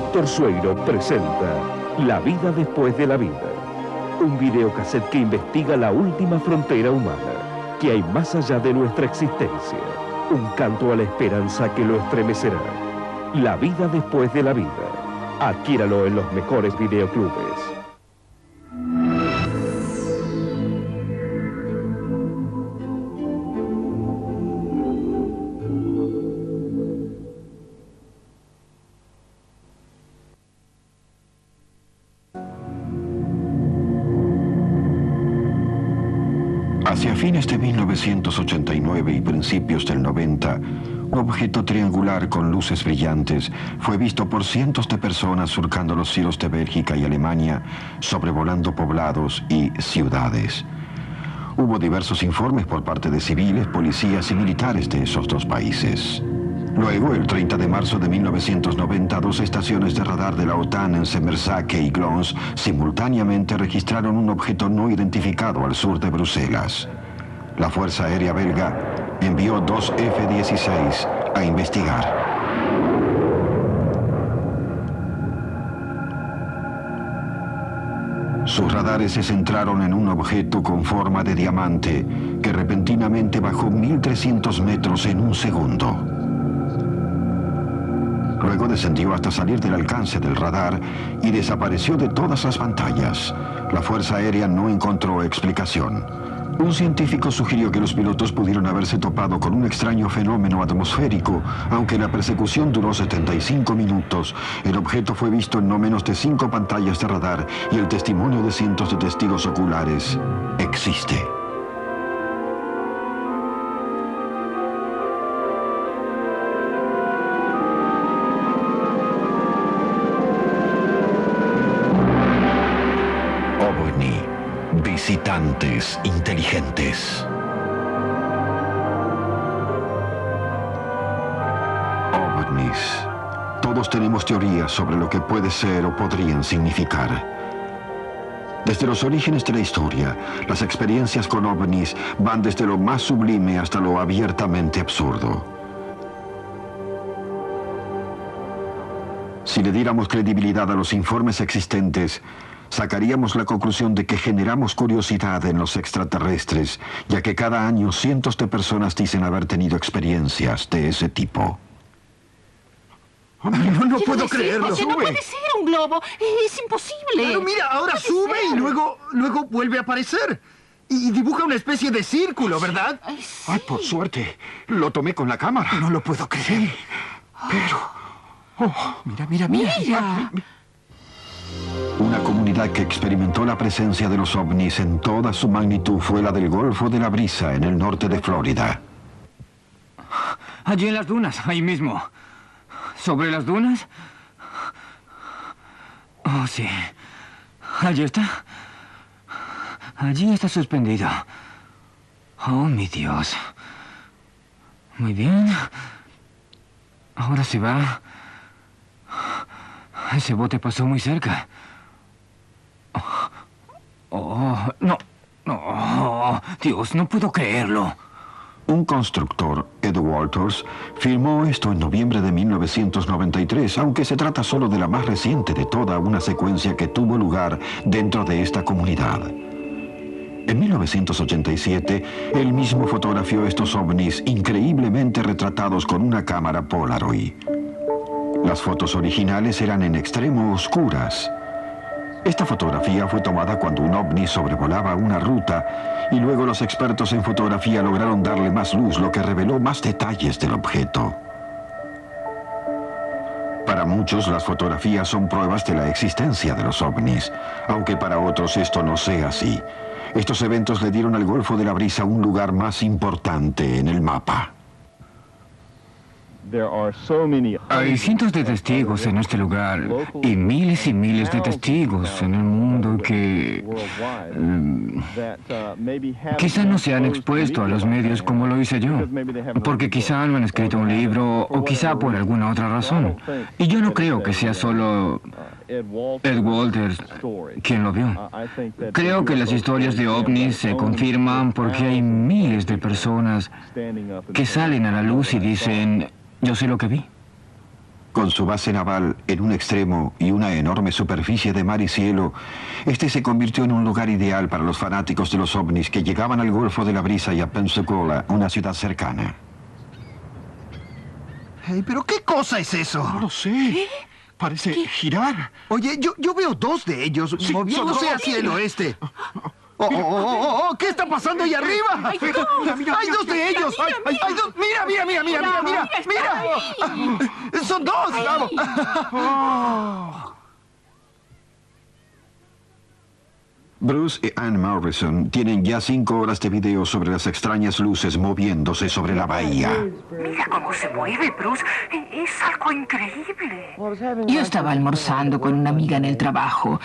Víctor Sueiro presenta La vida después de la vida. Un videocassette que investiga la última frontera humana, que hay más allá de nuestra existencia. Un canto a la esperanza que lo estremecerá. La vida después de la vida. Adquiéralo en los mejores videoclubes. Hacia fines de 1989 y principios del 90, un objeto triangular con luces brillantes fue visto por cientos de personas surcando los cielos de Bélgica y Alemania, sobrevolando poblados y ciudades. Hubo diversos informes por parte de civiles, policías y militares de esos dos países. Luego, el 30 de marzo de 1990, dos estaciones de radar de la OTAN en Semersake y Glons simultáneamente registraron un objeto no identificado al sur de Bruselas. La Fuerza Aérea Belga envió dos F-16 a investigar. Sus radares se centraron en un objeto con forma de diamante que repentinamente bajó 1.300 metros en un segundo. Luego descendió hasta salir del alcance del radar y desapareció de todas las pantallas. La Fuerza Aérea no encontró explicación. Un científico sugirió que los pilotos pudieron haberse topado con un extraño fenómeno atmosférico. Aunque la persecución duró 75 minutos, el objeto fue visto en no menos de 5 pantallas de radar y el testimonio de cientos de testigos oculares existe. Visitantes inteligentes. OVNIs. Todos tenemos teorías sobre lo que puede ser o podrían significar. Desde los orígenes de la historia, las experiencias con OVNIs van desde lo más sublime hasta lo abiertamente absurdo. Si le diéramos credibilidad a los informes existentes, sacaríamos la conclusión de que generamos curiosidad en los extraterrestres, ya que cada año cientos de personas dicen haber tenido experiencias de ese tipo. No puedo creerlo. No puede ser un globo. Es imposible. Pero mira, ahora sube y luego vuelve a aparecer. Y dibuja una especie de círculo, ¿verdad? Ay, sí. Ay, por suerte. Lo tomé con la cámara. No lo puedo creer. Sí, pero... Oh, Mira. Mira. una comunidad que experimentó la presencia de los ovnis en toda su magnitud fue la del Golfo de la Brisa, en el norte de Florida. Allí en las dunas, ahí mismo. ¿Sobre las dunas? Oh, sí. Allí está. Allí está suspendido. Oh, mi Dios. Muy bien. Ahora se va. Ese bote pasó muy cerca. Oh, no. Dios, no puedo creerlo. Un constructor, Ed Walters, filmó esto en noviembre de 1993, aunque se trata solo de la más reciente de toda una secuencia que tuvo lugar dentro de esta comunidad. En 1987, él mismo fotografió estos ovnis increíblemente retratados con una cámara Polaroid. Las fotos originales eran en extremo oscuras. Esta fotografía fue tomada cuando un ovni sobrevolaba una ruta y luego los expertos en fotografía lograron darle más luz, lo que reveló más detalles del objeto. Para muchos, las fotografías son pruebas de la existencia de los ovnis, aunque para otros esto no sea así. Estos eventos le dieron al Golfo de la Brisa un lugar más importante en el mapa. Hay cientos de testigos en este lugar y miles de testigos en el mundo que quizá no se han expuesto a los medios como lo hice yo, porque quizá no han escrito un libro o quizá por alguna otra razón. Y yo no creo que sea solo Ed Walters quien lo vio. Creo que las historias de ovnis se confirman porque hay miles de personas que salen a la luz y dicen: yo sé lo que vi. Con su base naval en un extremo y una enorme superficie de mar y cielo, este se convirtió en un lugar ideal para los fanáticos de los ovnis que llegaban al Golfo de la Brisa y a Pensacola, una ciudad cercana. Hey, ¿pero qué cosa es eso? No lo sé. Parece girar. Oye, yo veo dos de ellos moviéndose hacia el oeste. ¿Qué está pasando ahí arriba? ¡Hay dos de ellos! ¡Hay dos! ¡Mira! ¡Son dos! Bruce y Ann Morrison tienen ya 5 horas de video sobre las extrañas luces moviéndose sobre la bahía. Mira cómo se mueve, Bruce. Es algo increíble. Yo estaba almorzando con una amiga en el trabajo.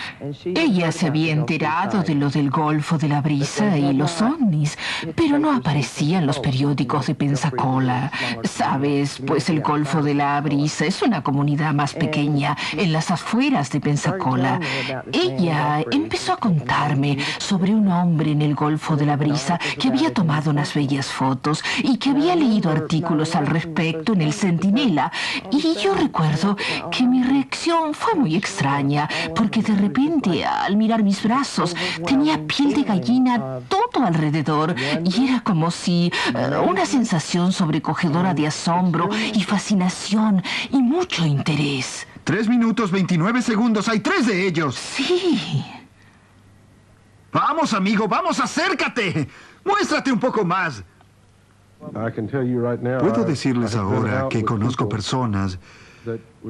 Ella se había enterado de lo del Golfo de la Brisa y los ovnis, pero no aparecía en los periódicos de Pensacola. Sabes, pues el Golfo de la Brisa es una comunidad más pequeña en las afueras de Pensacola. Ella empezó a contarme sobre un hombre en el Golfo de la Brisa que había tomado unas bellas fotos y que había leído artículos al respecto en el Centinela. Y yo recuerdo que mi reacción fue muy extraña, porque de repente, al mirar mis brazos, tenía piel de gallina todo alrededor y era como si una sensación sobrecogedora de asombro y fascinación y mucho interés. 3 minutos 29 segundos. ¡Hay 3 de ellos! Sí. Vamos, amigo, vamos, acércate. Muéstrate un poco más. Puedo decirles ahora que conozco personas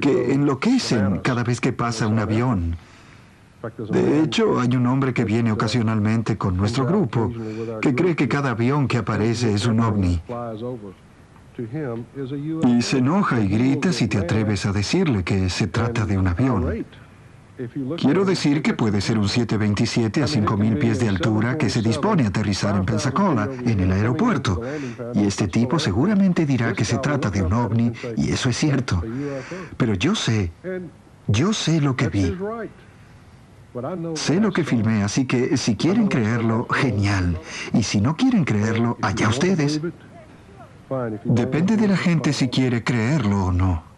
que enloquecen cada vez que pasa un avión. De hecho, hay un hombre que viene ocasionalmente con nuestro grupo, que cree que cada avión que aparece es un ovni. Y se enoja y grita si te atreves a decirle que se trata de un avión. Quiero decir que puede ser un 727 a 5.000 pies de altura que se dispone a aterrizar en Pensacola, en el aeropuerto. Y este tipo seguramente dirá que se trata de un ovni, y eso es cierto. Pero yo sé lo que vi. Sé lo que filmé, así que si quieren creerlo, genial. Y si no quieren creerlo, allá ustedes. Depende de la gente si quiere creerlo o no.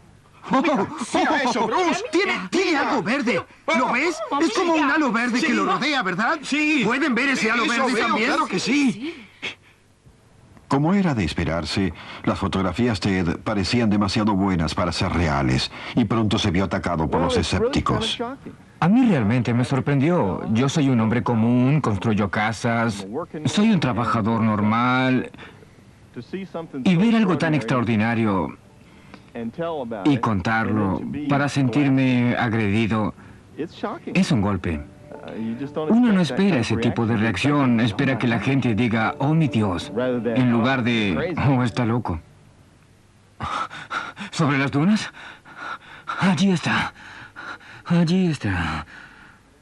¡Mira eso, Bruce! Tiene algo verde. ¿Lo ves? Es como un halo verde que lo rodea, ¿verdad? Sí. ¿Pueden ver ese halo verde también? Claro que sí. Como era de esperarse, las fotografías de Ed parecían demasiado buenas para ser reales y pronto se vio atacado por los escépticos. A mí realmente me sorprendió. Yo soy un hombre común, construyo casas, soy un trabajador normal. Y ver algo tan extraordinario y contarlo para sentirme agredido es un golpe. Uno no espera ese tipo de reacción, espera que la gente diga, oh mi Dios, en lugar de, oh, está loco. ¿Sobre las dunas? Allí está,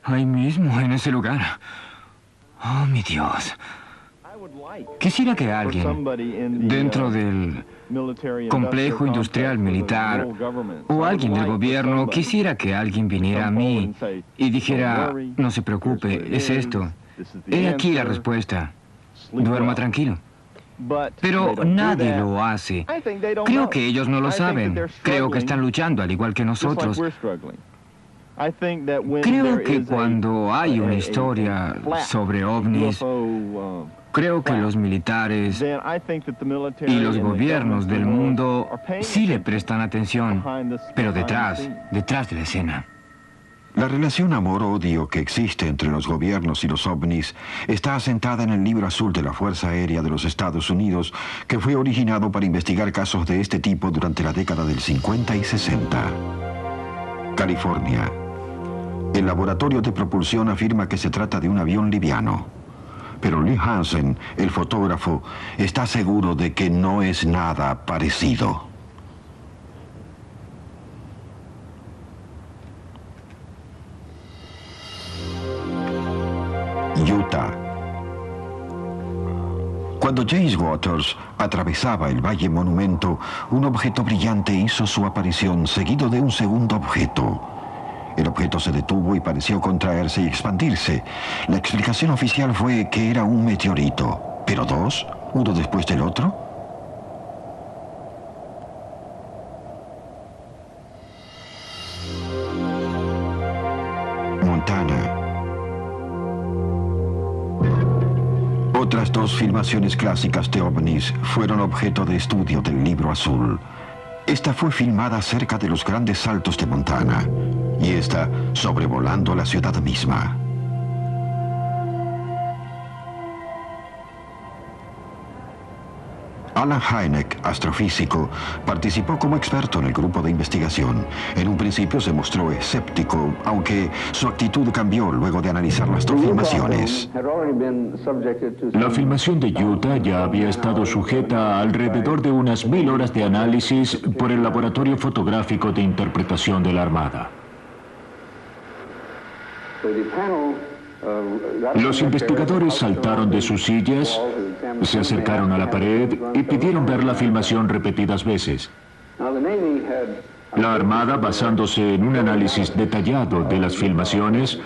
ahí mismo, en ese lugar. Oh mi Dios. Quisiera que alguien dentro del complejo industrial militar o alguien del gobierno quisiera que alguien viniera a mí y dijera, no se preocupe, es esto. He aquí la respuesta. Duerma tranquilo. Pero nadie lo hace. Creo que ellos no lo saben. Creo que están luchando al igual que nosotros. Creo que cuando hay una historia sobre ovnis, creo que los militares y los gobiernos del mundo sí le prestan atención, pero detrás de la escena. La relación amor-odio que existe entre los gobiernos y los ovnis está asentada en el libro azul de la Fuerza Aérea de los Estados Unidos, que fue originado para investigar casos de este tipo durante la década del 50 y 60. California. El laboratorio de propulsión afirma que se trata de un avión liviano. Pero Lee Hansen, el fotógrafo, está seguro de que no es nada parecido. Utah. Cuando James Waters atravesaba el Valle Monumento, un objeto brillante hizo su aparición, seguido de un segundo objeto. El objeto se detuvo y pareció contraerse y expandirse. La explicación oficial fue que era un meteorito. ¿Pero dos? ¿Uno después del otro? ventana. Otras dos filmaciones clásicas de ovnis fueron objeto de estudio del Libro Azul. Esta fue filmada cerca de los grandes saltos de Montana y esta sobrevolando la ciudad misma. Alan Hynek, astrofísico, participó como experto en el grupo de investigación. En un principio se mostró escéptico, aunque su actitud cambió luego de analizar las dos filmaciones. La filmación de Utah ya había estado sujeta a alrededor de unas 1000 horas de análisis por el Laboratorio Fotográfico de Interpretación de la Armada. Los investigadores saltaron de sus sillas, se acercaron a la pared y pidieron ver la filmación repetidas veces. La Armada, basándose en un análisis detallado de las filmaciones,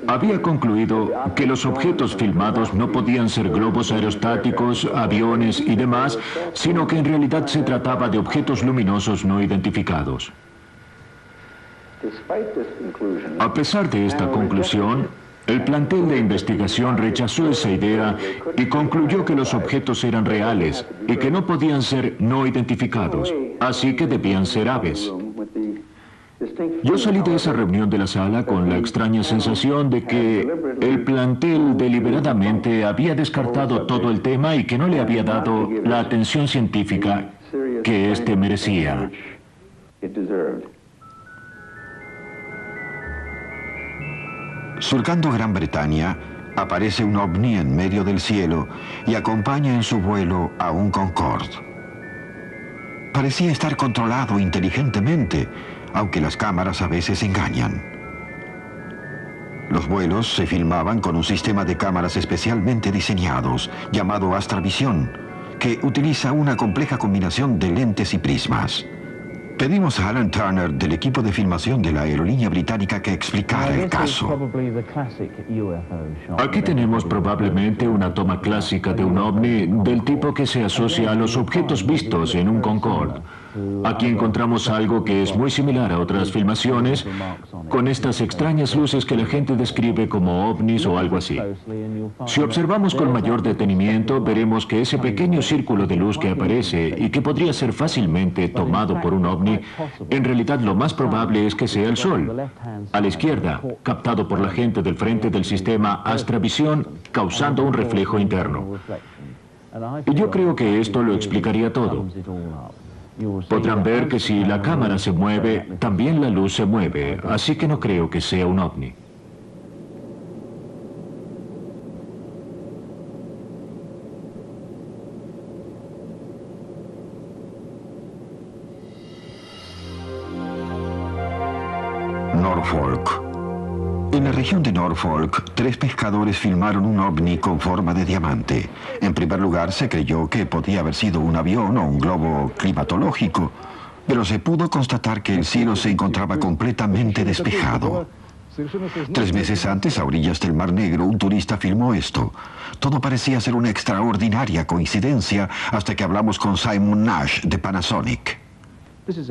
había concluido que los objetos filmados no podían ser globos aerostáticos, aviones y demás, sino que en realidad se trataba de objetos luminosos no identificados. A pesar de esta conclusión, el plantel de investigación rechazó esa idea y concluyó que los objetos eran reales y que no podían ser no identificados, así que debían ser aves. Yo salí de esa reunión de la sala con la extraña sensación de que el plantel deliberadamente había descartado todo el tema y que no le había dado la atención científica que éste merecía. Surcando Gran Bretaña, aparece un ovni en medio del cielo y acompaña en su vuelo a un Concorde. Parecía estar controlado inteligentemente, aunque las cámaras a veces engañan. Los vuelos se filmaban con un sistema de cámaras especialmente diseñados, llamado Astravisión, que utiliza una compleja combinación de lentes y prismas. Pedimos a Alan Turner del equipo de filmación de la aerolínea británica que explicara el caso. Aquí tenemos probablemente una toma clásica de un ovni del tipo que se asocia a los objetos vistos en un Concorde. Aquí encontramos algo que es muy similar a otras filmaciones, con estas extrañas luces que la gente describe como ovnis o algo así. Si observamos con mayor detenimiento, veremos que ese pequeño círculo de luz que aparece y que podría ser fácilmente tomado por un ovni, en realidad lo más probable es que sea el Sol, a la izquierda, captado por la gente del frente del sistema Astravisión, causando un reflejo interno. Y yo creo que esto lo explicaría todo. Podrán ver que si la cámara se mueve, también la luz se mueve, así que no creo que sea un ovni. Norfolk. En la región de Norfolk, 3 pescadores filmaron un ovni con forma de diamante. En primer lugar, se creyó que podía haber sido un avión o un globo climatológico, pero se pudo constatar que el cielo se encontraba completamente despejado. 3 meses antes, a orillas del Mar Negro, un turista filmó esto. Todo parecía ser una extraordinaria coincidencia hasta que hablamos con Simon Nash de Panasonic.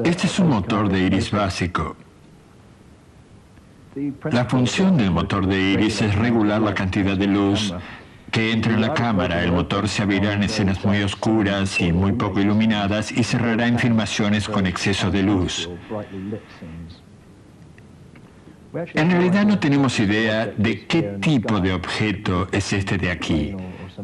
Este es un motor de iris básico. La función del motor de iris es regular la cantidad de luz que entra en la cámara. El motor se abrirá en escenas muy oscuras y muy poco iluminadas y cerrará en filmaciones con exceso de luz. En realidad no tenemos idea de qué tipo de objeto es este de aquí.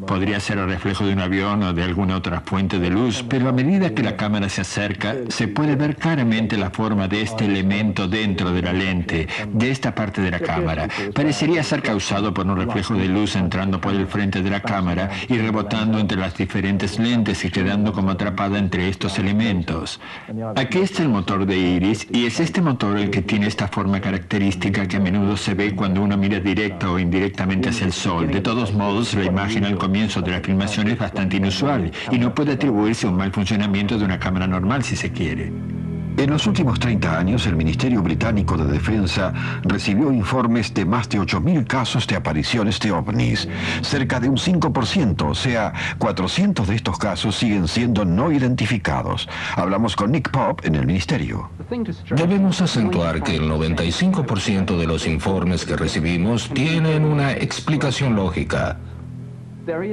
Podría ser el reflejo de un avión o de alguna otra fuente de luz, pero a medida que la cámara se acerca, se puede ver claramente la forma de este elemento dentro de la lente, de esta parte de la cámara. Parecería ser causado por un reflejo de luz entrando por el frente de la cámara y rebotando entre las diferentes lentes y quedando como atrapada entre estos elementos. Aquí está el motor de iris y es este motor el que tiene esta forma característica que a menudo se ve cuando uno mira directa o indirectamente hacia el sol. De todos modos, la imagen al comienzo de la filmación es bastante inusual y no puede atribuirse a un mal funcionamiento de una cámara normal si se quiere. En los últimos 30 años, el Ministerio Británico de Defensa recibió informes de más de 8.000 casos de apariciones de ovnis. Cerca de un 5%, o sea, 400 de estos casos siguen siendo no identificados. Hablamos con Nick Pope en el Ministerio. Debemos acentuar que el 95% de los informes que recibimos tienen una explicación lógica.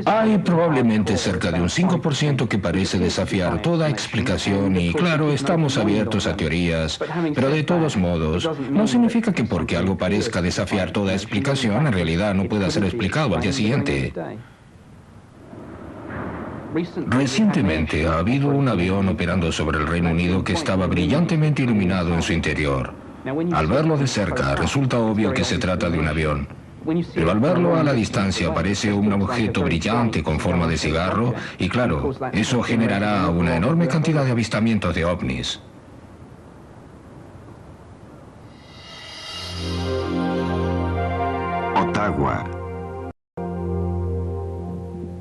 Hay probablemente cerca de un 5% que parece desafiar toda explicación y, claro, estamos abiertos a teorías, pero de todos modos, no significa que porque algo parezca desafiar toda explicación, en realidad no pueda ser explicado al día siguiente. Recientemente ha habido un avión operando sobre el Reino Unido que estaba brillantemente iluminado en su interior. Al verlo de cerca, resulta obvio que se trata de un avión. Pero al verlo a la distancia aparece un objeto brillante con forma de cigarro y claro, eso generará una enorme cantidad de avistamientos de ovnis. Ottawa.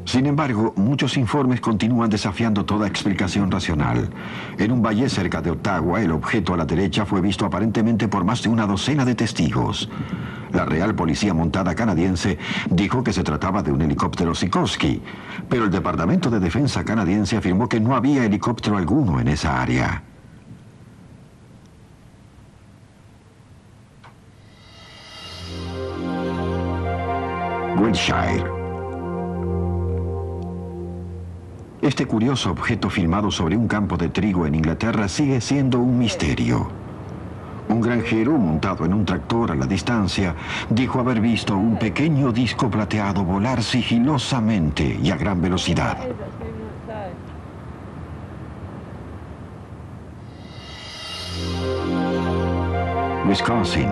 Sin embargo, muchos informes continúan desafiando toda explicación racional. En un valle cerca de Ottawa, el objeto a la derecha fue visto aparentemente por más de una docena de testigos. La Real Policía Montada canadiense dijo que se trataba de un helicóptero Sikorsky, pero el Departamento de Defensa canadiense afirmó que no había helicóptero alguno en esa área. Wiltshire. Este curioso objeto filmado sobre un campo de trigo en Inglaterra sigue siendo un misterio. Un granjero montado en un tractor a la distancia dijo haber visto un pequeño disco plateado volar sigilosamente y a gran velocidad. Wisconsin.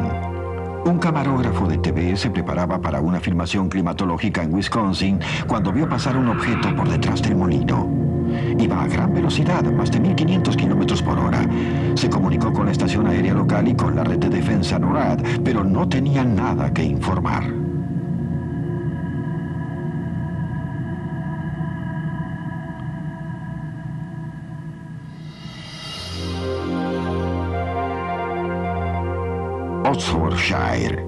Un camarógrafo de TV se preparaba para una filmación climatológica en Wisconsin cuando vio pasar un objeto por detrás del molino. Iba a gran velocidad, más de 1.500 kilómetros por hora. Se comunicó con la estación aérea local y con la red de defensa NORAD, pero no tenían nada que informar. Oxfordshire.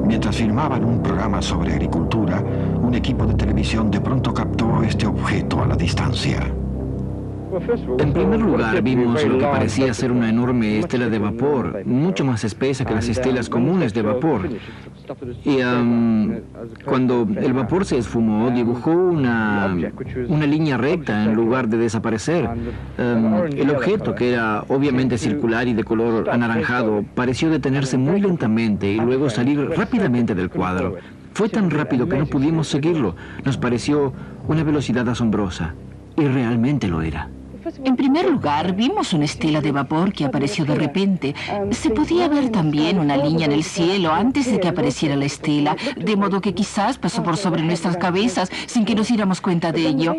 Mientras filmaban un programa sobre agricultura, un equipo de televisión de pronto captó este objeto a la distancia. En primer lugar, vimos lo que parecía ser una enorme estela de vapor, mucho más espesa que las estelas comunes de vapor. Y cuando el vapor se esfumó, dibujó una línea recta en lugar de desaparecer. El objeto, que era obviamente circular y de color anaranjado, pareció detenerse muy lentamente y luego salir rápidamente del cuadro. Fue tan rápido que no pudimos seguirlo. Nos pareció una velocidad asombrosa. Y realmente lo era. En primer lugar, vimos una estela de vapor que apareció de repente. Se podía ver también una línea en el cielo antes de que apareciera la estela, de modo que quizás pasó por sobre nuestras cabezas sin que nos diéramos cuenta de ello.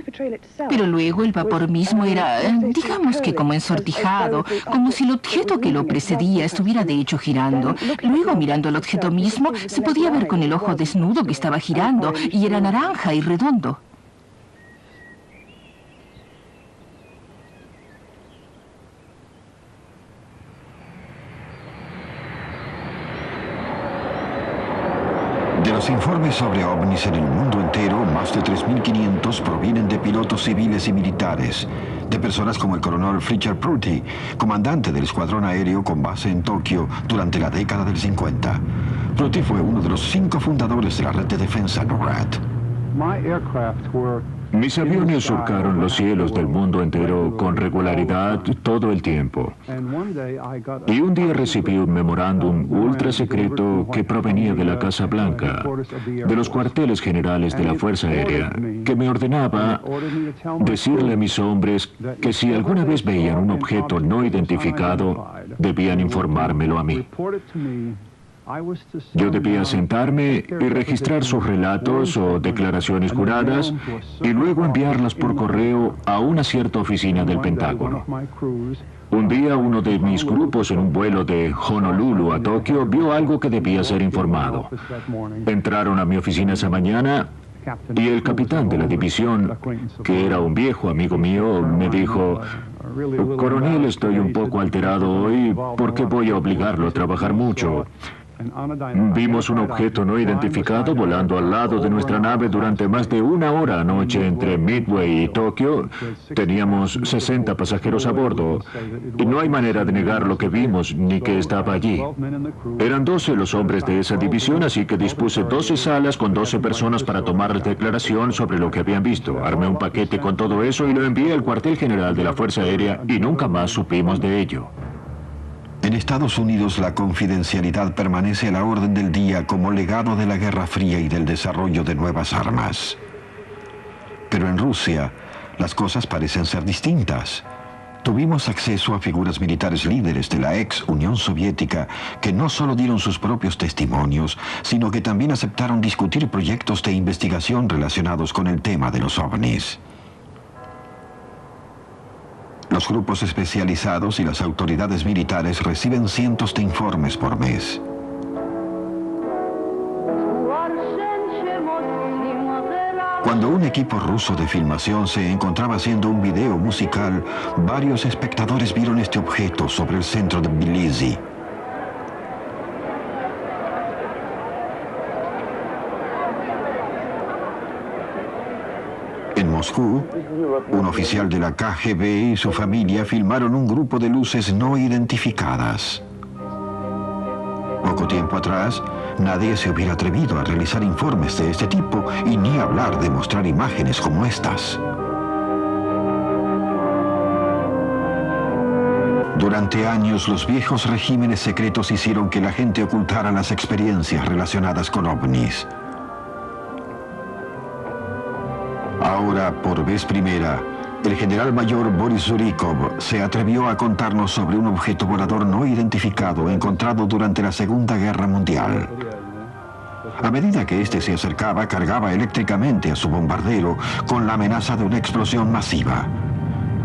Pero luego el vapor mismo era, digamos que como ensortijado, como si el objeto que lo precedía estuviera de hecho girando. Luego, mirando el objeto mismo, se podía ver con el ojo desnudo que estaba girando y era naranja y redondo. De los informes sobre ovnis en el mundo entero, más de 3.500 provienen de pilotos civiles y militares, de personas como el coronel Fletcher Pruitt, comandante del escuadrón aéreo con base en Tokio durante la década del 50. Pruitt fue uno de los 5 fundadores de la red de defensa NORAD. Mis aviones surcaron los cielos del mundo entero con regularidad todo el tiempo. Y un día recibí un memorándum ultra secreto que provenía de la Casa Blanca, de los cuarteles generales de la Fuerza Aérea, que me ordenaba decirle a mis hombres que si alguna vez veían un objeto no identificado, debían informármelo a mí. Yo debía sentarme y registrar sus relatos o declaraciones juradas y luego enviarlas por correo a una cierta oficina del Pentágono. Un día uno de mis grupos en un vuelo de Honolulu a Tokio vio algo que debía ser informado. Entraron a mi oficina esa mañana y el capitán de la división, que era un viejo amigo mío, me dijo: Coronel, estoy un poco alterado hoy porque voy a obligarlo a trabajar mucho. Vimos un objeto no identificado volando al lado de nuestra nave durante más de 1 hora anoche entre Midway y Tokio. Teníamos 60 pasajeros a bordo y no hay manera de negar lo que vimos ni que estaba allí. Eran 12 los hombres de esa división, así que dispuse 12 salas con 12 personas para tomar declaración sobre lo que habían visto. Armé un paquete con todo eso y lo envié al cuartel general de la Fuerza Aérea y nunca más supimos de ello. En Estados Unidos la confidencialidad permanece a la orden del día como legado de la Guerra Fría y del desarrollo de nuevas armas. Pero en Rusia las cosas parecen ser distintas. Tuvimos acceso a figuras militares líderes de la ex Unión Soviética que no solo dieron sus propios testimonios, sino que también aceptaron discutir proyectos de investigación relacionados con el tema de los ovnis. Los grupos especializados y las autoridades militares reciben cientos de informes por mes. Cuando un equipo ruso de filmación se encontraba haciendo un video musical, varios espectadores vieron este objeto sobre el centro de Tbilisi. En Moscú, un oficial de la KGB y su familia filmaron un grupo de luces no identificadas. Poco tiempo atrás, nadie se hubiera atrevido a realizar informes de este tipo y ni hablar de mostrar imágenes como estas. Durante años, los viejos regímenes secretos hicieron que la gente ocultara las experiencias relacionadas con ovnis. Ahora, por vez primera, el general mayor Boris Zurikov se atrevió a contarnos sobre un objeto volador no identificado encontrado durante la Segunda Guerra Mundial. A medida que éste se acercaba, cargaba eléctricamente a su bombardero con la amenaza de una explosión masiva.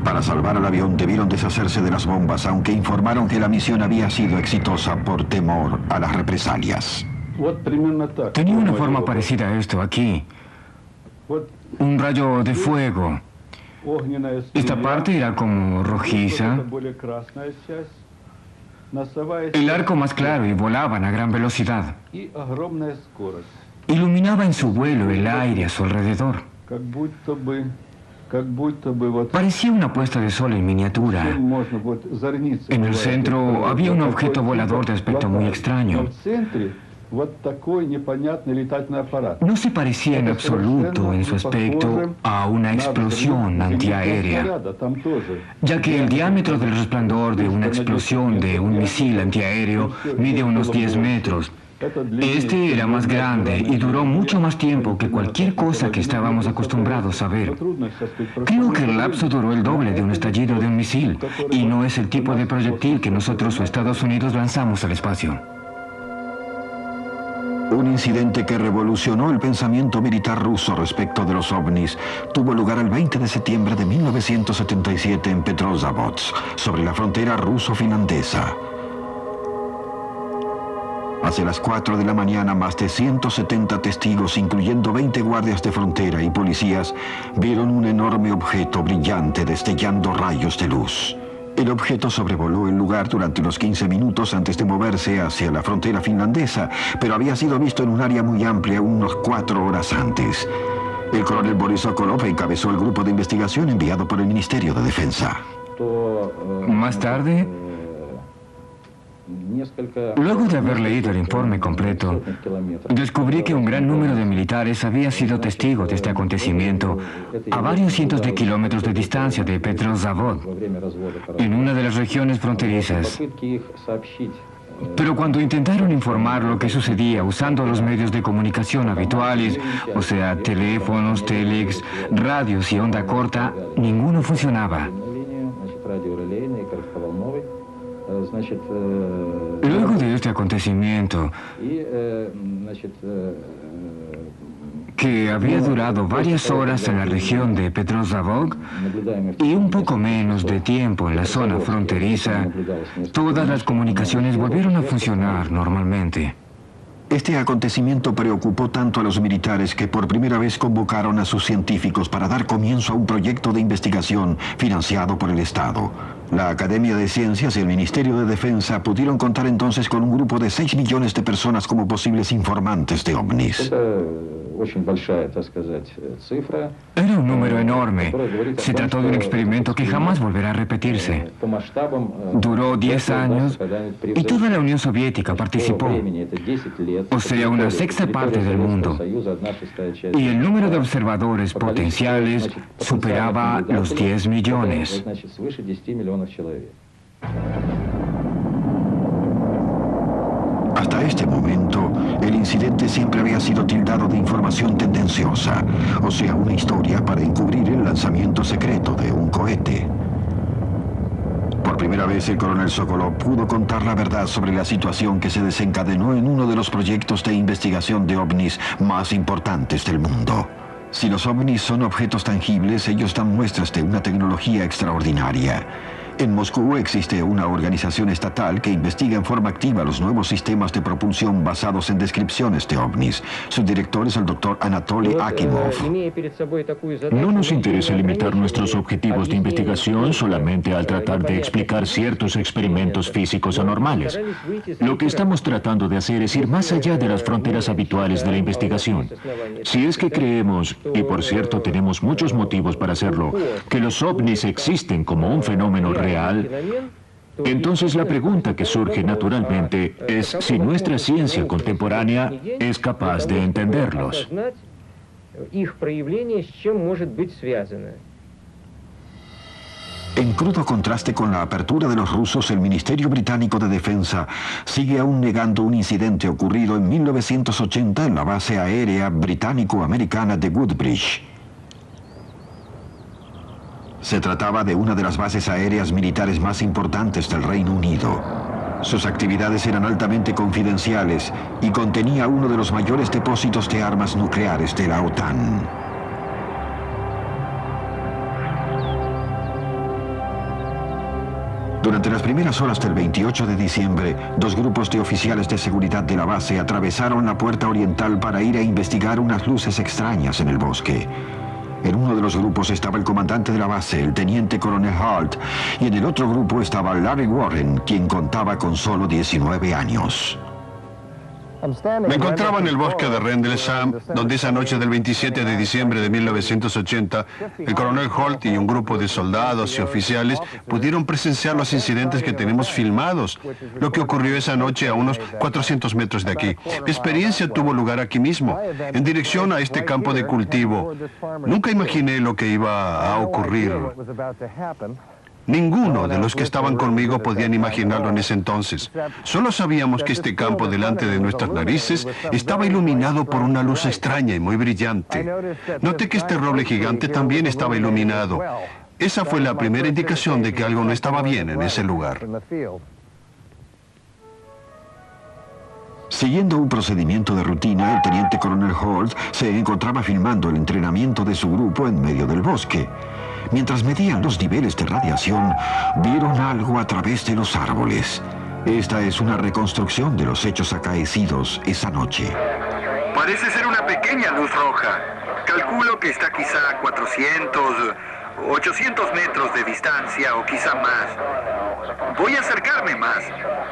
Para salvar al avión debieron deshacerse de las bombas, aunque informaron que la misión había sido exitosa por temor a las represalias. Tenía una forma parecida a esto aquí. Un rayo de fuego. Esta parte era como rojiza. El arco más claro y volaban a gran velocidad. Iluminaba en su vuelo el aire a su alrededor. Parecía una puesta de sol en miniatura. En el centro había un objeto volador de aspecto muy extraño. No se parecía en absoluto en su aspecto a una explosión antiaérea, ya que el diámetro del resplandor de una explosión de un misil antiaéreo mide unos 10 metros. Este era más grande y duró mucho más tiempo que cualquier cosa que estábamos acostumbrados a ver. Creo que el lapso duró el doble de un estallido de un misil, y no es el tipo de proyectil que nosotros o Estados Unidos lanzamos al espacio. Un incidente que revolucionó el pensamiento militar ruso respecto de los ovnis tuvo lugar el 20 de septiembre de 1977 en Petrozavodsk, sobre la frontera ruso-finlandesa. Hacia las 4 de la mañana, más de 170 testigos, incluyendo 20 guardias de frontera y policías, vieron un enorme objeto brillante destellando rayos de luz. El objeto sobrevoló el lugar durante unos 15 minutos antes de moverse hacia la frontera finlandesa, pero había sido visto en un área muy amplia unos 4 horas antes. El coronel Boris Sokolov encabezó el grupo de investigación enviado por el Ministerio de Defensa. Más tarde, luego de haber leído el informe completo, descubrí que un gran número de militares había sido testigos de este acontecimiento a varios cientos de kilómetros de distancia de Petrozavodsk, en una de las regiones fronterizas. Pero cuando intentaron informar lo que sucedía usando los medios de comunicación habituales, o sea, teléfonos, telex, radios y onda corta, ninguno funcionaba. Luego de este acontecimiento, que había durado varias horas en la región de Petrozavodsk y un poco menos de tiempo en la zona fronteriza, todas las comunicaciones volvieron a funcionar normalmente. Este acontecimiento preocupó tanto a los militares que por primera vez convocaron a sus científicos para dar comienzo a un proyecto de investigación financiado por el Estado. La Academia de Ciencias y el Ministerio de Defensa pudieron contar entonces con un grupo de 6 millones de personas como posibles informantes de ovnis. Era un número enorme. Se trató de un experimento que jamás volverá a repetirse. Duró 10 años y toda la Unión Soviética participó. O sea, una sexta parte del mundo. Y el número de observadores potenciales superaba los 10 millones. Hasta este momento, el incidente siempre había sido tildado de información tendenciosa, o sea, una historia para encubrir el lanzamiento secreto de un cohete. Por primera vez, el coronel Sokolov pudo contar la verdad sobre la situación que se desencadenó en uno de los proyectos de investigación de ovnis más importantes del mundo. Si los ovnis son objetos tangibles, ellos dan muestras de una tecnología extraordinaria. En Moscú existe una organización estatal que investiga en forma activa los nuevos sistemas de propulsión basados en descripciones de ovnis. Su director es el doctor Anatoly Akimov. No nos interesa limitar nuestros objetivos de investigación solamente al tratar de explicar ciertos experimentos físicos anormales. Lo que estamos tratando de hacer es ir más allá de las fronteras habituales de la investigación. Si es que creemos, y por cierto tenemos muchos motivos para hacerlo, que los ovnis existen como un fenómeno real, entonces la pregunta que surge naturalmente es si nuestra ciencia contemporánea es capaz de entenderlos. En crudo contraste con la apertura de los rusos, el Ministerio Británico de Defensa sigue aún negando un incidente ocurrido en 1980 en la base aérea británico-americana de Woodbridge. Se trataba de una de las bases aéreas militares más importantes del Reino Unido. Sus actividades eran altamente confidenciales y contenía uno de los mayores depósitos de armas nucleares de la OTAN. Durante las primeras horas del 28 de diciembre, 2 grupos de oficiales de seguridad de la base atravesaron la puerta oriental para ir a investigar unas luces extrañas en el bosque. En uno de los grupos estaba el comandante de la base, el teniente coronel Holt, y en el otro grupo estaba Larry Warren, quien contaba con solo 19 años. Me encontraba en el bosque de Rendlesham, donde esa noche del 27 de diciembre de 1980, el coronel Holt y un grupo de soldados y oficiales pudieron presenciar los incidentes que tenemos filmados, lo que ocurrió esa noche a unos 400 metros de aquí. Mi experiencia tuvo lugar aquí mismo, en dirección a este campo de cultivo. Nunca imaginé lo que iba a ocurrir. Ninguno de los que estaban conmigo podían imaginarlo en ese entonces. Solo sabíamos que este campo delante de nuestras narices estaba iluminado por una luz extraña y muy brillante. Noté que este roble gigante también estaba iluminado. Esa fue la primera indicación de que algo no estaba bien en ese lugar. Siguiendo un procedimiento de rutina, el teniente coronel Holt se encontraba filmando el entrenamiento de su grupo en medio del bosque. Mientras medían los niveles de radiación, vieron algo a través de los árboles. Esta es una reconstrucción de los hechos acaecidos esa noche. Parece ser una pequeña luz roja. Calculo que está quizá a 400, 800 metros de distancia o quizá más. Voy a acercarme más.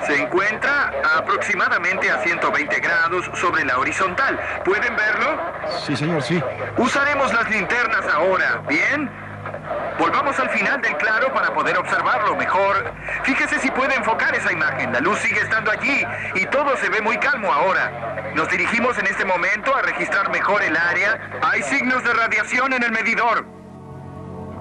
Se encuentra aproximadamente a 120 grados sobre la horizontal. ¿Pueden verlo? Sí, señor, sí. Usaremos las linternas ahora, ¿bien? Volvamos al final del claro para poder observarlo mejor. Fíjese si puede enfocar esa imagen. La luz sigue estando allí y todo se ve muy calmo ahora. Nos dirigimos en este momento a registrar mejor el área. Hay signos de radiación en el medidor.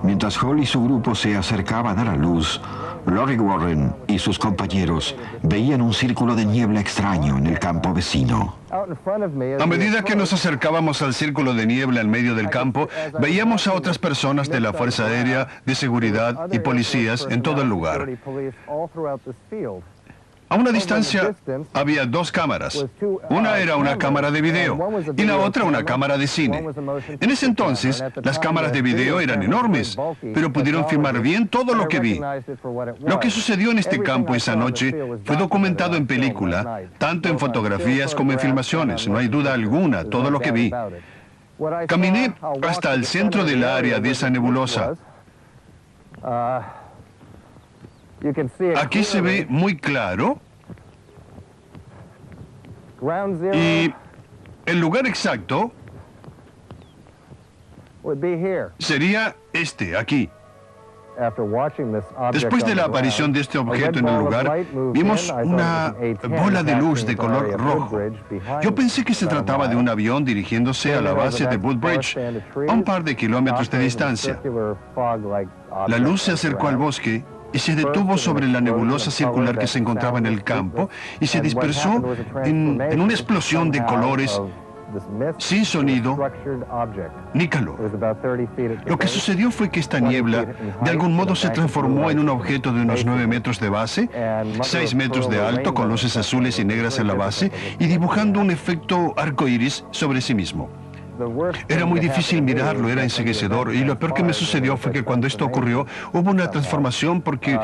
Mientras Hall y su grupo se acercaban a la luz, Larry Warren y sus compañeros veían un círculo de niebla extraño en el campo vecino. A medida que nos acercábamos al círculo de niebla en medio del campo, veíamos a otras personas de la Fuerza Aérea, de Seguridad y policías en todo el lugar. A una distancia había dos cámaras. Una era una cámara de video y la otra una cámara de cine. En ese entonces, las cámaras de video eran enormes, pero pudieron filmar bien todo lo que vi. Lo que sucedió en este campo esa noche fue documentado en película, tanto en fotografías como en filmaciones. No hay duda alguna, todo lo que vi. Caminé hasta el centro del área de esa nebulosa. Aquí se ve muy claro. Y el lugar exacto sería este, aquí. Después de la aparición de este objeto en el lugar, vimos una bola de luz de color rojo. Yo pensé que se trataba de un avión dirigiéndose a la base de Woodbridge, a un par de kilómetros de distancia. La luz se acercó al bosque y se detuvo sobre la nebulosa circular que se encontraba en el campo y se dispersó en una explosión de colores sin sonido ni calor. Lo que sucedió fue que esta niebla de algún modo se transformó en un objeto de unos 9 metros de base, 6 metros de alto con luces azules y negras en la base y dibujando un efecto arcoíris sobre sí mismo. Era muy difícil mirarlo, era enceguecedor, y lo peor que me sucedió fue que cuando esto ocurrió hubo una transformación porque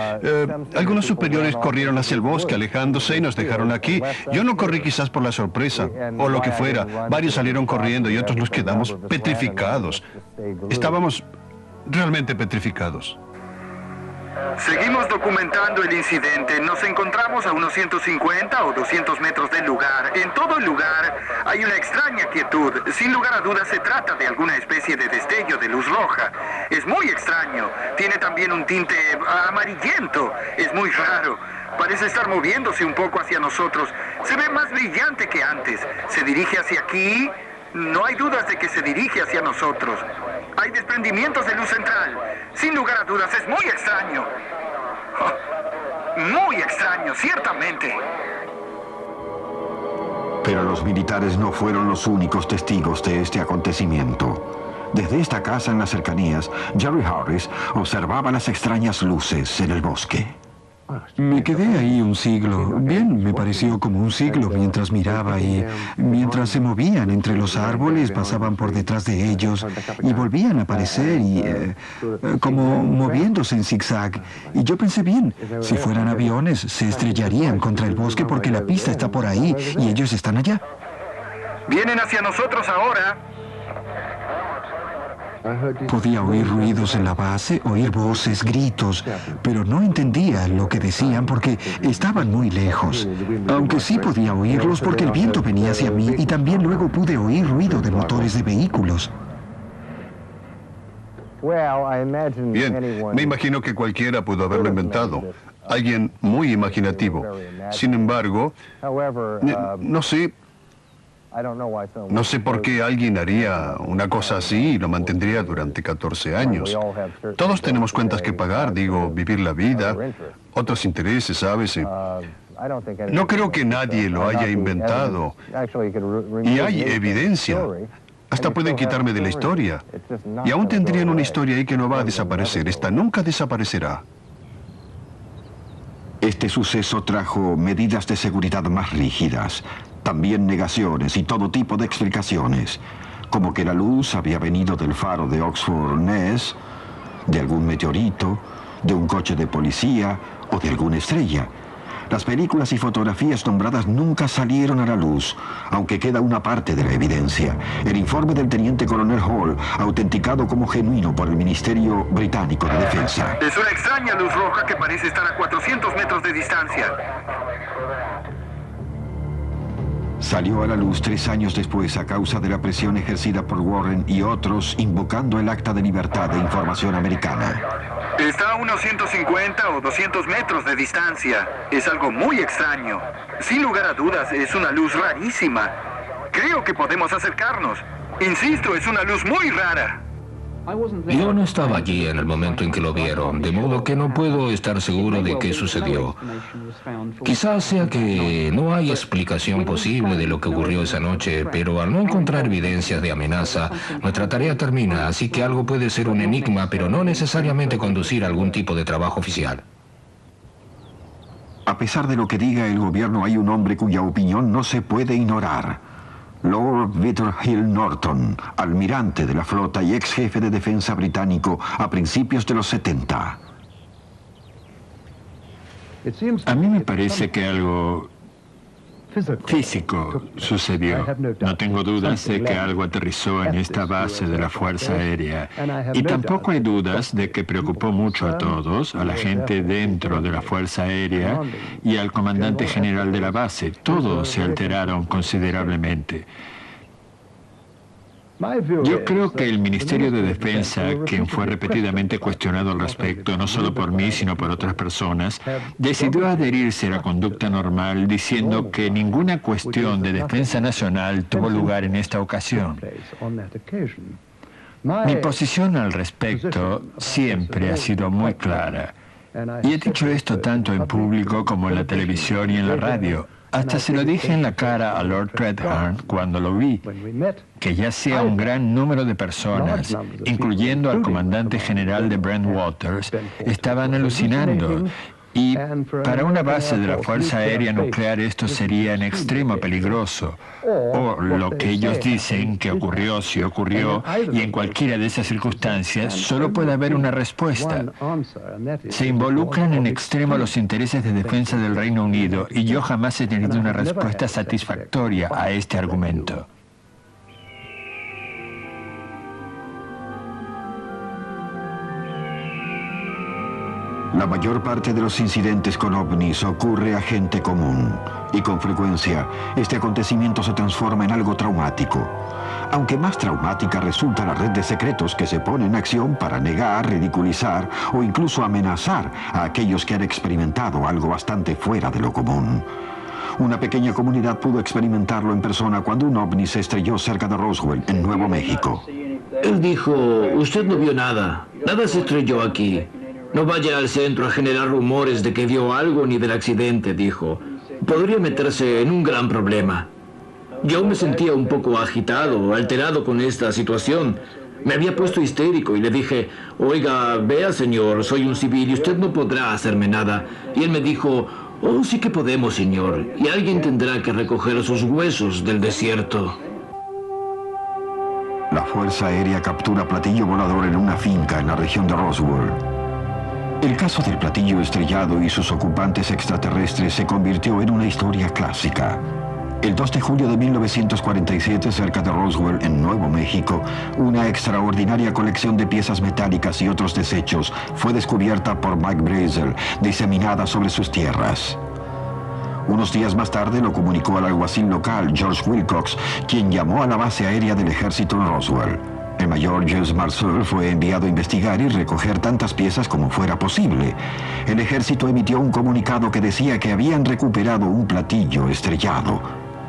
algunos superiores corrieron hacia el bosque alejándose y nos dejaron aquí. Yo no corrí quizás por la sorpresa o lo que fuera, varios salieron corriendo y otros nos quedamos petrificados. Estábamos realmente petrificados. Seguimos documentando el incidente. Nos encontramos a unos 150 o 200 metros del lugar. En todo el lugar hay una extraña quietud. Sin lugar a dudas se trata de alguna especie de destello de luz roja. Es muy extraño. Tiene también un tinte amarillento. Es muy raro. Parece estar moviéndose un poco hacia nosotros. Se ve más brillante que antes. Se dirige hacia aquí. No hay dudas de que se dirige hacia nosotros. Hay desprendimientos de luz central. Sin lugar a dudas, es muy extraño. Muy extraño, ciertamente. Pero los militares no fueron los únicos testigos de este acontecimiento. Desde esta casa en las cercanías, Jerry Harris observaba las extrañas luces en el bosque. Me quedé ahí un siglo. Bien, me pareció como un siglo mientras miraba y mientras se movían entre los árboles, pasaban por detrás de ellos y volvían a aparecer y como moviéndose en zigzag. Y yo pensé, bien, si fueran aviones se estrellarían contra el bosque porque la pista está por ahí y ellos están allá. Vienen hacia nosotros ahora. Podía oír ruidos en la base, oír voces, gritos, pero no entendía lo que decían porque estaban muy lejos. Aunque sí podía oírlos porque el viento venía hacia mí y también luego pude oír ruido de motores de vehículos. Bien, me imagino que cualquiera pudo haberlo inventado. Alguien muy imaginativo. Sin embargo, no sé por qué alguien haría una cosa así y lo mantendría durante 14 años. Todos tenemos cuentas que pagar, digo, vivir la vida, otros intereses, ¿sabes? No creo que nadie lo haya inventado. Y hay evidencia. Hasta pueden quitarme de la historia. Y aún tendrían una historia ahí que no va a desaparecer. Esta nunca desaparecerá. Este suceso trajo medidas de seguridad más rígidas, también negaciones y todo tipo de explicaciones, como que la luz había venido del faro de Oxford Ness, de algún meteorito, de un coche de policía o de alguna estrella. Las películas y fotografías nombradas nunca salieron a la luz, aunque queda una parte de la evidencia. El informe del teniente coronel Hall, autenticado como genuino por el Ministerio Británico de Defensa. Es una extraña luz roja que parece estar a 400 metros de distancia. Salió a la luz 3 años después a causa de la presión ejercida por Warren y otros invocando el Acta de Libertad de Información americana. Está a unos 150 o 200 metros de distancia. Es algo muy extraño. Sin lugar a dudas, es una luz rarísima. Creo que podemos acercarnos. Insisto, es una luz muy rara. Yo no estaba allí en el momento en que lo vieron, de modo que no puedo estar seguro de qué sucedió. Quizás sea que no hay explicación posible de lo que ocurrió esa noche, pero al no encontrar evidencias de amenaza, nuestra tarea termina, así que algo puede ser un enigma, pero no necesariamente conducir a algún tipo de trabajo oficial. A pesar de lo que diga el gobierno, hay un hombre cuya opinión no se puede ignorar. Lord Victor Hill Norton, almirante de la flota y ex jefe de defensa británico a principios de los 70. A mí me parece que algo físico sucedió. No tengo dudas de que algo aterrizó en esta base de la Fuerza Aérea. Y tampoco hay dudas de que preocupó mucho a todos, a la gente dentro de la Fuerza Aérea y al comandante general de la base. Todos se alteraron considerablemente. Yo creo que el Ministerio de Defensa, quien fue repetidamente cuestionado al respecto, no solo por mí, sino por otras personas, decidió adherirse a la conducta normal, diciendo que ninguna cuestión de defensa nacional tuvo lugar en esta ocasión. Mi posición al respecto siempre ha sido muy clara. Y he dicho esto tanto en público como en la televisión y en la radio. Hasta se lo dije en la cara a Lord Treadham cuando lo vi, que ya sea un gran número de personas, incluyendo al comandante general de Brentwaters, estaban alucinando. Y para una base de la Fuerza Aérea Nuclear esto sería en extremo peligroso. O lo que ellos dicen que ocurrió, si ocurrió, y en cualquiera de esas circunstancias solo puede haber una respuesta. Se involucran en extremo los intereses de defensa del Reino Unido y yo jamás he tenido una respuesta satisfactoria a este argumento. La mayor parte de los incidentes con ovnis ocurre a gente común y con frecuencia este acontecimiento se transforma en algo traumático. Aunque más traumática resulta la red de secretos que se pone en acción para negar, ridiculizar o incluso amenazar a aquellos que han experimentado algo bastante fuera de lo común. Una pequeña comunidad pudo experimentarlo en persona cuando un ovni se estrelló cerca de Roswell, en Nuevo México. Él dijo, usted no vio nada, nada se estrelló aquí. No vaya al centro a generar rumores de que vio algo ni del accidente, dijo. Podría meterse en un gran problema. Yo me sentía un poco agitado, alterado con esta situación. Me había puesto histérico y le dije, oiga, vea señor, soy un civil y usted no podrá hacerme nada. Y él me dijo, oh, sí que podemos, señor, y alguien tendrá que recoger sus huesos del desierto. La Fuerza Aérea captura platillo volador en una finca en la región de Roswell. El caso del platillo estrellado y sus ocupantes extraterrestres se convirtió en una historia clásica. El 2 de julio de 1947, cerca de Roswell, en Nuevo México, una extraordinaria colección de piezas metálicas y otros desechos fue descubierta por Mike Brazel, diseminada sobre sus tierras. Unos días más tarde lo comunicó al alguacil local, George Wilcox, quien llamó a la base aérea del ejército en Roswell. El mayor Jules Marceau fue enviado a investigar y recoger tantas piezas como fuera posible. El ejército emitió un comunicado que decía que habían recuperado un platillo estrellado.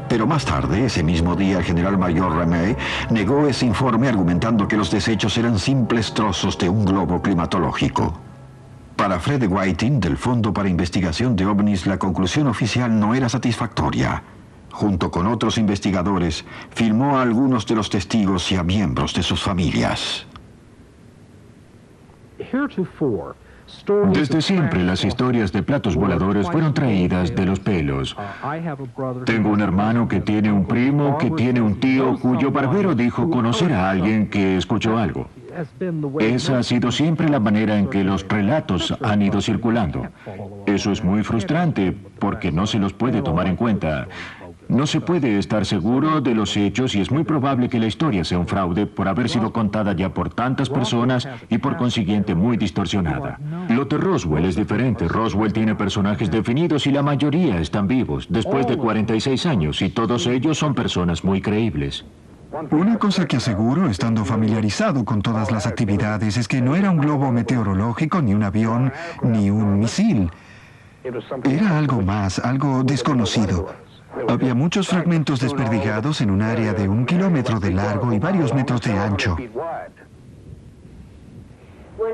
Pero más tarde, ese mismo día, el general mayor Ramey negó ese informe argumentando que los desechos eran simples trozos de un globo climatológico. Para Fred Whiting, del Fondo para Investigación de OVNIs, la conclusión oficial no era satisfactoria. Junto con otros investigadores, filmó a algunos de los testigos y a miembros de sus familias. Desde siempre las historias de platos voladores fueron traídas de los pelos. Tengo un hermano que tiene un primo, que tiene un tío cuyo barbero dijo conocer a alguien que escuchó algo. Esa ha sido siempre la manera en que los relatos han ido circulando. Eso es muy frustrante porque no se los puede tomar en cuenta. No se puede estar seguro de los hechos y es muy probable que la historia sea un fraude por haber sido contada ya por tantas personas y por consiguiente muy distorsionada. Lo de Roswell es diferente. Roswell tiene personajes definidos y la mayoría están vivos después de 46 años y todos ellos son personas muy creíbles. Una cosa que aseguro, estando familiarizado con todas las actividades, es que no era un globo meteorológico, ni un avión, ni un misil. Era algo más, algo desconocido. Había muchos fragmentos desperdigados en un área de 1 kilómetro de largo y varios metros de ancho.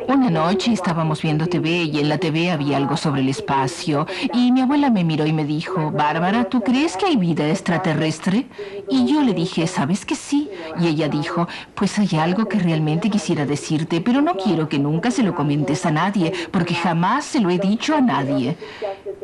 Una noche estábamos viendo TV y en la TV había algo sobre el espacio y mi abuela me miró y me dijo, Bárbara, ¿tú crees que hay vida extraterrestre? Y yo le dije, ¿sabes que sí? Y ella dijo, pues hay algo que realmente quisiera decirte, pero no quiero que nunca se lo comentes a nadie, porque jamás se lo he dicho a nadie.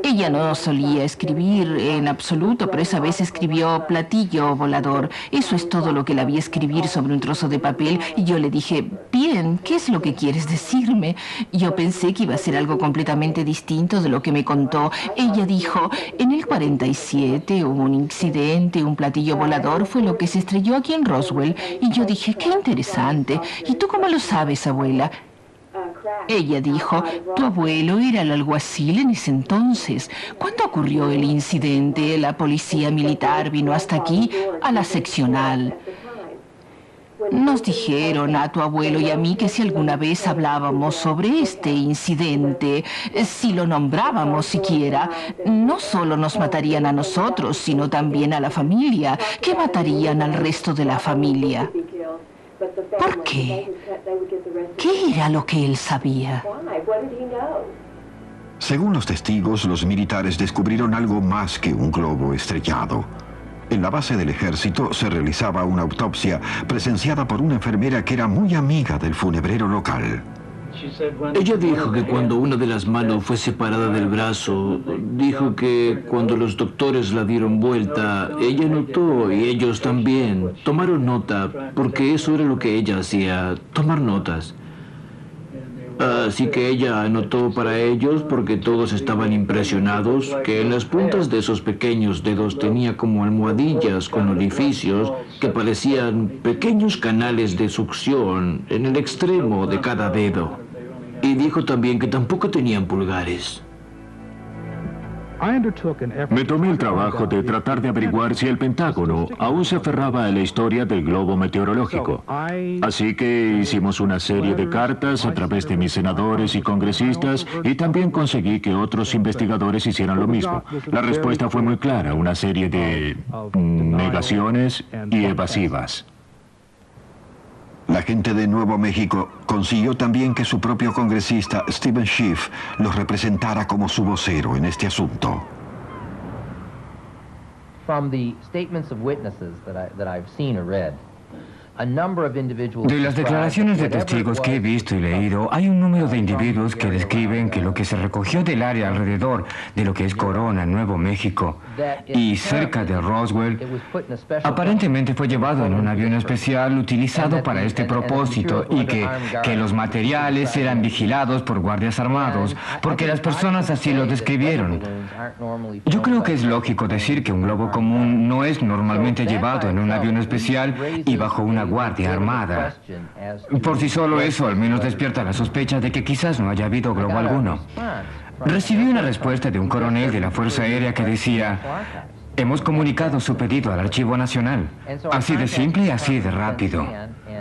Ella no solía escribir en absoluto, pero esa vez escribió platillo volador. Eso es todo lo que la vi escribir sobre un trozo de papel y yo le dije, bien, ¿qué es lo que quieres decirme? Yo pensé que iba a ser algo completamente distinto de lo que me contó. Ella dijo, en el 47 hubo un incidente, un platillo volador fue lo que se estrelló aquí en Roswell. Y yo dije, qué interesante. ¿Y tú cómo lo sabes, abuela? Ella dijo, tu abuelo era el alguacil en ese entonces. ¿Cuándo ocurrió el incidente? La policía militar vino hasta aquí, a la seccional. Nos dijeron a tu abuelo y a mí que si alguna vez hablábamos sobre este incidente, si lo nombrábamos siquiera, no solo nos matarían a nosotros, sino también a la familia, que matarían al resto de la familia. ¿Por qué? ¿Qué era lo que él sabía? Según los testigos, los militares descubrieron algo más que un globo estrellado. En la base del ejército se realizaba una autopsia presenciada por una enfermera que era muy amiga del funebrero local. Ella dijo que cuando una de las manos fue separada del brazo, dijo que cuando los doctores la dieron vuelta, ella notó y ellos también tomaron nota, porque eso era lo que ella hacía, tomar notas. Así que ella anotó para ellos, porque todos estaban impresionados, que en las puntas de esos pequeños dedos tenía como almohadillas con orificios que parecían pequeños canales de succión en el extremo de cada dedo. Y dijo también que tampoco tenían pulgares. Me tomé el trabajo de tratar de averiguar si el Pentágono aún se aferraba a la historia del globo meteorológico. Así que hicimos una serie de cartas a través de mis senadores y congresistas y también conseguí que otros investigadores hicieran lo mismo. La respuesta fue muy clara, una serie de negaciones y evasivas. La gente de Nuevo México consiguió también que su propio congresista, Steven Schiff, los representara como su vocero en este asunto. From the statements of witnesses that I've seen or read, de las declaraciones de testigos que he visto y leído, hay un número de individuos que describen que lo que se recogió del área alrededor de lo que es Corona, Nuevo México, y cerca de Roswell, aparentemente fue llevado en un avión especial utilizado para este propósito y que los materiales eran vigilados por guardias armados, porque las personas así lo describieron. Yo creo que es lógico decir que un globo común no es normalmente llevado en un avión especial y bajo una guardia armada. Por sí solo eso al menos despierta la sospecha de que quizás no haya habido globo alguno. Recibí una respuesta de un coronel de la Fuerza Aérea que decía, hemos comunicado su pedido al Archivo Nacional. Así de simple y así de rápido.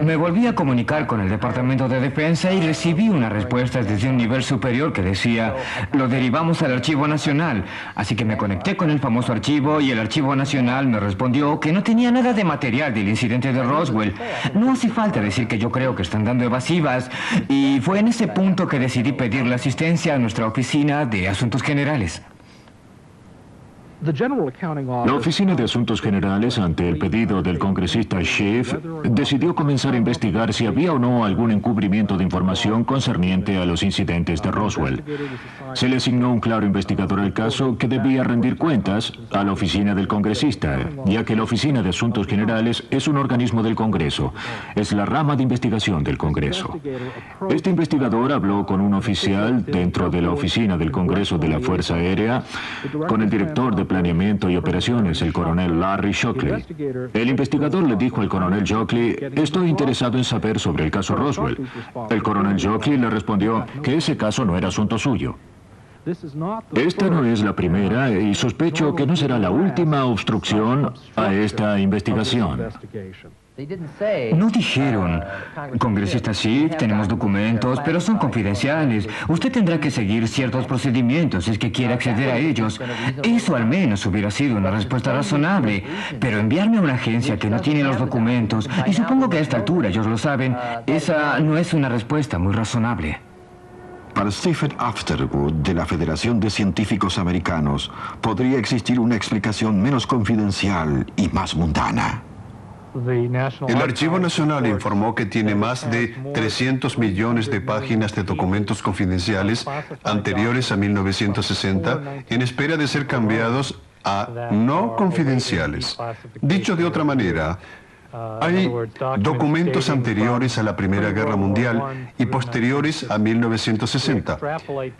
Me volví a comunicar con el Departamento de Defensa y recibí una respuesta desde un nivel superior que decía, lo derivamos al Archivo Nacional. Así que me conecté con el famoso archivo y el Archivo Nacional me respondió que no tenía nada de material del incidente de Roswell. No hace falta decir que yo creo que están dando evasivas. Y fue en ese punto que decidí pedir la asistencia a nuestra oficina de Asuntos Generales. La Oficina de Asuntos Generales, ante el pedido del congresista Schiff, decidió comenzar a investigar si había o no algún encubrimiento de información concerniente a los incidentes de Roswell. Se le asignó un claro investigador al caso que debía rendir cuentas a la oficina del congresista, ya que la Oficina de Asuntos Generales es un organismo del Congreso. Es la rama de investigación del Congreso. Este investigador habló con un oficial dentro de la oficina del Congreso de la Fuerza Aérea, con el director de Planeamiento y Operaciones, el coronel Larry Shockley. El investigador le dijo al coronel Shockley, estoy interesado en saber sobre el caso Roswell. El coronel Shockley le respondió que ese caso no era asunto suyo. Esta no es la primera y sospecho que no será la última obstrucción a esta investigación. No dijeron, congresista Schiff, tenemos documentos, pero son confidenciales. Usted tendrá que seguir ciertos procedimientos si es que quiere acceder a ellos. Eso al menos hubiera sido una respuesta razonable. Pero enviarme a una agencia que no tiene los documentos, y supongo que a esta altura ellos lo saben, esa no es una respuesta muy razonable. Para Stephen Afterwood, de la Federación de Científicos Americanos, podría existir una explicación menos confidencial y más mundana. El Archivo Nacional informó que tiene más de 300 millones de páginas de documentos confidenciales anteriores a 1960 en espera de ser cambiados a no confidenciales. Dicho de otra manera, hay documentos anteriores a la Primera Guerra Mundial y posteriores a 1960.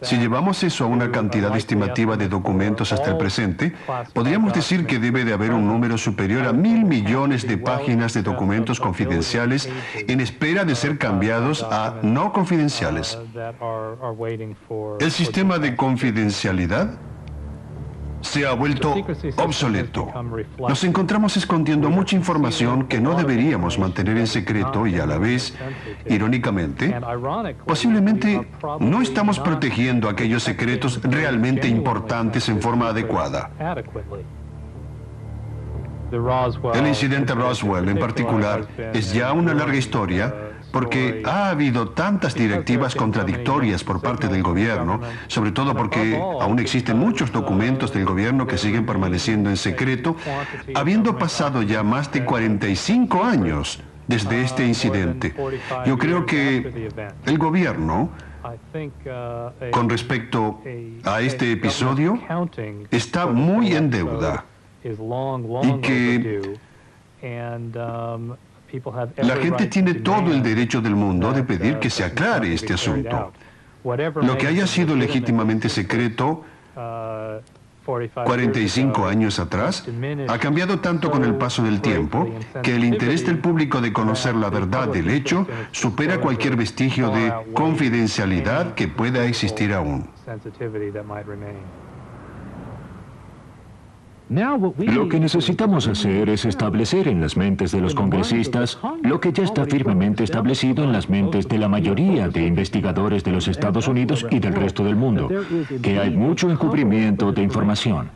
Si llevamos eso a una cantidad estimativa de documentos hasta el presente, podríamos decir que debe de haber un número superior a 1.000 millones de páginas de documentos confidenciales en espera de ser cambiados a no confidenciales. El sistema de confidencialidad se ha vuelto obsoleto. Nos encontramos escondiendo mucha información que no deberíamos mantener en secreto y a la vez, irónicamente, posiblemente no estamos protegiendo aquellos secretos realmente importantes en forma adecuada. El incidente Roswell, en particular, es ya una larga historia porque ha habido tantas directivas contradictorias por parte del gobierno, sobre todo porque aún existen muchos documentos del gobierno que siguen permaneciendo en secreto, habiendo pasado ya más de 45 años desde este incidente. Yo creo que el gobierno, con respecto a este episodio, está muy en deuda y que la gente tiene todo el derecho del mundo de pedir que se aclare este asunto. Lo que haya sido legítimamente secreto 45 años atrás ha cambiado tanto con el paso del tiempo que el interés del público de conocer la verdad del hecho supera cualquier vestigio de confidencialidad que pueda existir aún. Lo que necesitamos hacer es establecer en las mentes de los congresistas lo que ya está firmemente establecido en las mentes de la mayoría de investigadores de los Estados Unidos y del resto del mundo, que hay mucho encubrimiento de información.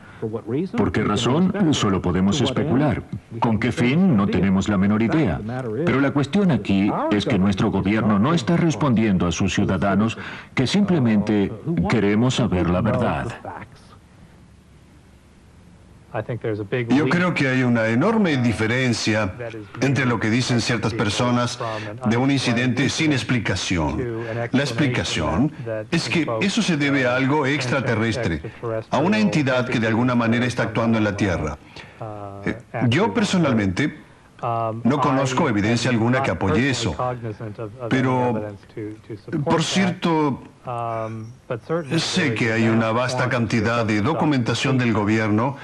¿Por qué razón? Solo podemos especular. ¿Con qué fin? No tenemos la menor idea. Pero la cuestión aquí es que nuestro gobierno no está respondiendo a sus ciudadanos que simplemente queremos saber la verdad. Yo creo que hay una enorme diferencia entre lo que dicen ciertas personas de un incidente sin explicación. La explicación es que eso se debe a algo extraterrestre, a una entidad que de alguna manera está actuando en la Tierra. Yo personalmente no conozco evidencia alguna que apoye eso, pero por cierto, sé que hay una vasta cantidad de documentación del gobierno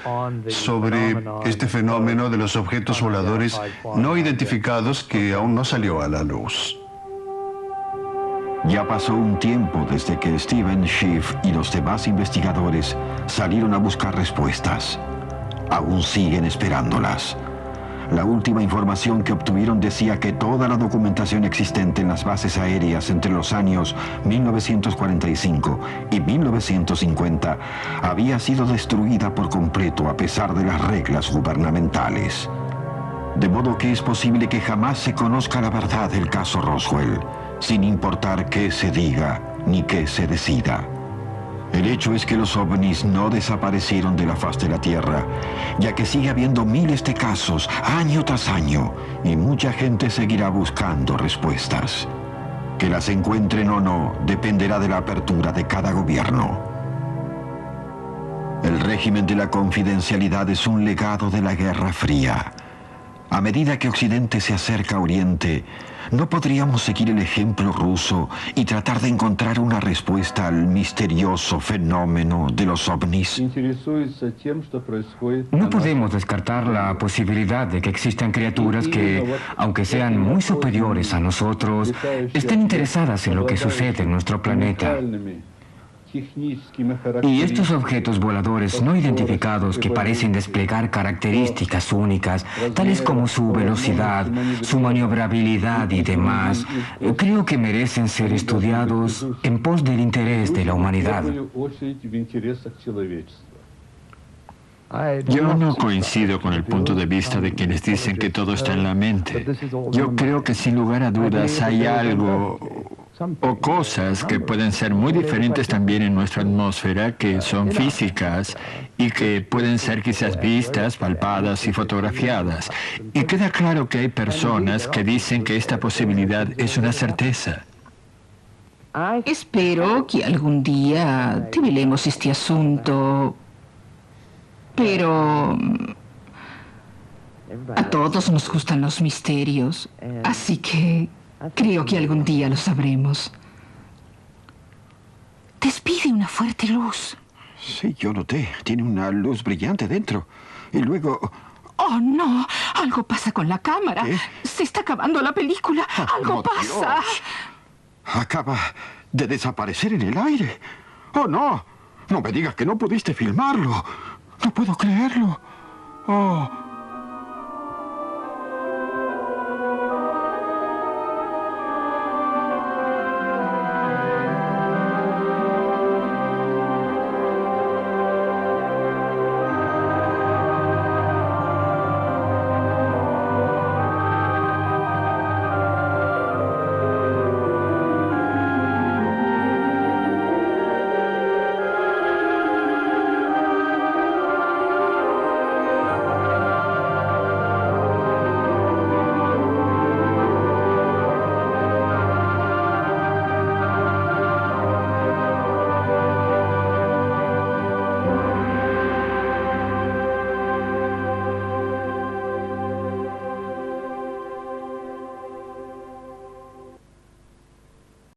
sobre este fenómeno de los objetos voladores no identificados que aún no salió a la luz. Ya pasó un tiempo desde que Steven Schiff y los demás investigadores salieron a buscar respuestas. Aún siguen esperándolas. La última información que obtuvieron decía que toda la documentación existente en las bases aéreas entre los años 1945 y 1950 había sido destruida por completo a pesar de las reglas gubernamentales. De modo que es posible que jamás se conozca la verdad del caso Roswell, sin importar qué se diga ni qué se decida. El hecho es que los ovnis no desaparecieron de la faz de la Tierra, ya que sigue habiendo miles de casos, año tras año, y mucha gente seguirá buscando respuestas. Que las encuentren o no, dependerá de la apertura de cada gobierno. El régimen de la confidencialidad es un legado de la Guerra Fría. A medida que Occidente se acerca a Oriente, ¿no podríamos seguir el ejemplo ruso y tratar de encontrar una respuesta al misterioso fenómeno de los ovnis? No podemos descartar la posibilidad de que existan criaturas que, aunque sean muy superiores a nosotros, estén interesadas en lo que sucede en nuestro planeta. Y estos objetos voladores no identificados que parecen desplegar características únicas, tales como su velocidad, su maniobrabilidad y demás, creo que merecen ser estudiados en pos del interés de la humanidad. Yo no coincido con el punto de vista de quienes dicen que todo está en la mente. Yo creo que sin lugar a dudas hay algo o cosas que pueden ser muy diferentes también en nuestra atmósfera, que son físicas y que pueden ser quizás vistas, palpadas y fotografiadas. Y queda claro que hay personas que dicen que esta posibilidad es una certeza. Espero que algún día develemos este asunto, pero a todos nos gustan los misterios, así que creo que algún día lo sabremos. Despide una fuerte luz. Sí, yo noté. Tiene una luz brillante dentro. Y luego... ¡Oh, no! Algo pasa con la cámara. ¿Qué? Se está acabando la película. Algo pasa. Dios. Acaba de desaparecer en el aire. ¡Oh, no! No me digas que no pudiste filmarlo. No puedo creerlo. Oh...